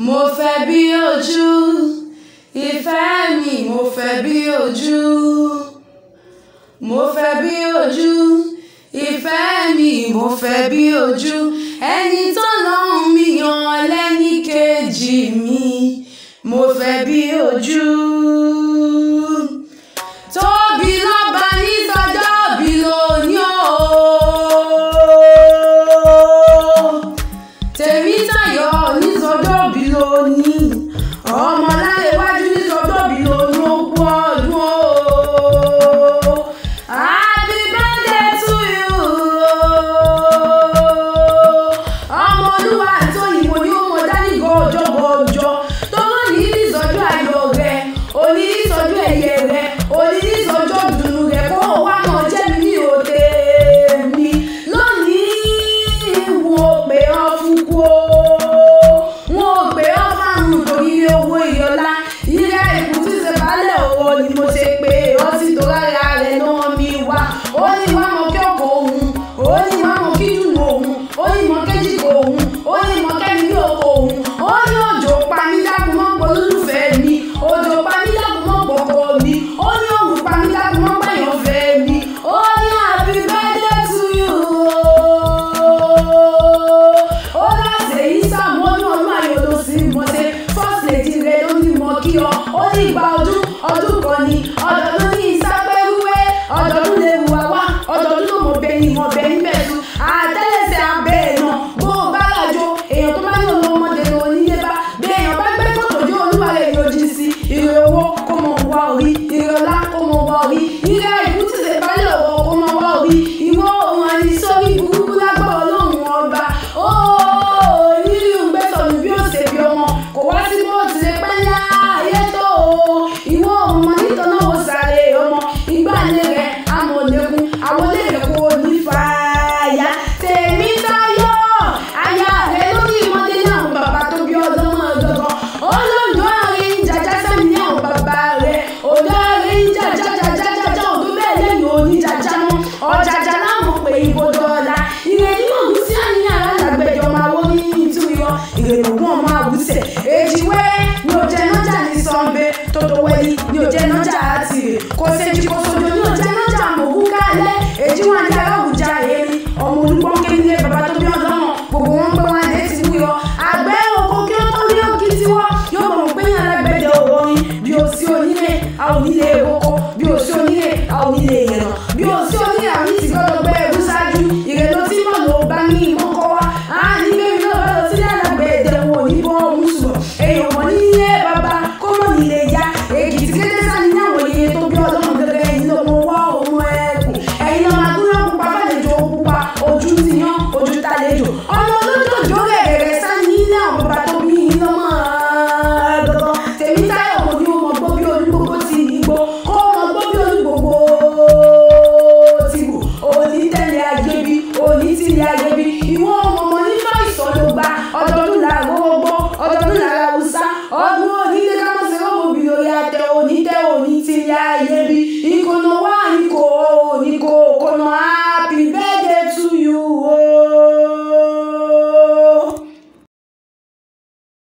Mo fẹ́ bí ojú, ìfẹ́ mi, mo fẹ́ bí ojú. Mo fẹ́ bí ojú, ìfẹ́ mi, mo fẹ́ bí ojú. Ẹni tó lọ́hùn mi yan lẹ́ni kejì mi. Mo fẹ́ bí ojú. Tóbi lọ́ba ní sọ́jọ́ bí lóní o. Tèmítáyọ̀ ní sọ́jọ́ bí lóní. Ọmọláléwájú ní sọ́jọ́ bí lóní ogún ọdún o. Happy birthday to you. Ọmọ olúwa tó ìbò ní ó mọ dání gọjọgọjọ. Tó ní ìsọjú ayọ̀ rẹ̀, òní ìsọjú ẹ̀yẹ rẹ̀, òní ìsọjú ìdùnnú rẹ̀ kó wá mọ̀ jẹ́ mi ní òde mi. Lónìí wo pé ọ fún kú o. Wọn ò pé ọ fáwọn torí owó ìyọlá. Ilé ìkú tí ṣe balẹ̀ ọ̀wọ́ ni mo ṣe pé ọ sì tó lára rẹ̀ náà mi wá. Ó ní wá mọ kí ọkọ̀ òun, ó ní wá mọ kí dùnú òun, ó ní mọ kéjì kò òun, ó ní mọ kẹ́mi ní oko òun. Ó ní òjò pa mí dákun mọ́ pọ̀ lólùfẹ́ mi, òjò pa mí dákun mọ́ pọ̀pọ̀ mi, ó ní òun pa mí dákun mọ́ pẹ̀yàn fẹ́ mi. Ó ní happy birthday to you. Ó láṣẹ yìí sàmọ́nú ọdún ayọ̀ ló sì mọ̀ ṣe first lady rẹ̀ ló ní mọ̀ kí ọ. Ó ní ìgbà ọdún kan ni ọdọọdún ní ìsápẹ́rúwé ọdọọdún lè wà wá ọdọọdún ló mọ̀ bẹ́yìn mọ̀ bẹ́yìn mẹ́tù àtẹ́lẹsẹ̀ abẹ́ ẹ̀ náà bó o bá ràjò èèyàn tó bá ní ọmọ ọmọdé ló nílé bá bí èèyàn bá gbé kòtò dé olúwa rẹ̀ yóò jí sí ire owó kó mọ̀ wá orí ire ọlá kó mọ̀ wá orí ire ìkú tí ṣe balẹ̀ ọ̀wọ́ kó mọ̀ wá orí ìwọ òun àní sórí burúkú lágbọ́ ọlọ́run ọba ó ìrírí ògbẹ́sọ̀ ní bí ó ṣe bí ọmọ kò wá sí bó ti ṣe pẹ́ ní ayé tó o ìwọ òun mọ nítorí náà ó sáré ọmọ ìgbàlè rẹ̀ amọ̀lẹ́kùn àwọlé rẹ̀ kò ní fàáyà Tèmítáyọ̀ aya rẹ̀ lórí ìmọ̀dé ní àwọn bàbá tó bí ọlọ́mọ gangan olóńdó àárín jàjà sẹ́mi ní àwọn bàbá rẹ̀ òdó àárín jàjà òdó bẹ́ẹ̀ lẹ́yìn oníjàjà mọ́ ọ̀jàjà láwọn pé ibodò ọ̀la ìrètí mọ̀gún sí àníyàn alágbèjọ máa wó ní ìtúyọ ìrèlógún ọmọ àwùsẹ̀ èjìwé ní òjẹ́ nájà ní sọ́ńbẹ́ tòtòwẹ́lì ní òjẹ́ nájà àti rè kò séjì kò sojo ní òjẹ́ nájà mọ̀gún kálẹ̀ èjìwọ̀n ní aláwùjá èmi ọmọ olùgbọ́nkẹ́ nílé bàbá tó bí ọlọ́mọ gbogbo wọn pé wọn lè ti wúyọ àgbẹ̀ oko kí ó tó rí òkì tiwọ́ yóò mọ̀ pé yàn alágbẹ̀dẹ òwòrin bí o sí onílé àwọn onílé oko bí o sí onílé àwọn onílé ìrìnà bí o sí onílé àwọn ti gbọ́dọ̀ gbẹ ẹrú ṣáájú ìrèlò tí mọ̀ ló bá ní ìmọ̀kọ́ wa á ní bẹ́ẹ̀ náà bá lọ sílé alágbẹ̀dẹ wọn ò ní bọ́ ọ̀hún ṣùgbọ́n èèyàn mọ̀ nílé bàbá kó mọ̀ nílé ya èkìtì kété sáni ní àwọn iye tó bí ọlọ́mọ gẹ́gẹ́ ẹ̀yin ló mọ wá òun ẹ̀kùn ẹ̀yin lọ́mọ agúnlọ́ pupa fàlejò pupa ojú ti yan ojú tàlejò ọmọ olójoojú rẹ̀ sáni ní àwọn bàbá tó bí yín lọ́mọ gangan Tèmítáyọ̀ mo ní o mọ̀ gbọ́ bí olúgbogbo ti igbó kó mọ̀ gbọ́ bí olúgbogbo ti bù òní tẹ̀lé ayébi òní tìlé ayébi ìwọ ọmọ ọmọ nífà ìsọdọgba ọdọọdún làrá gbogbo ọdọọdún làrá Haúsá ọdún òní tẹ ká mọ̀ sí ọmọ obìnrin orí àtẹ òní tẹ òní tìlé ayé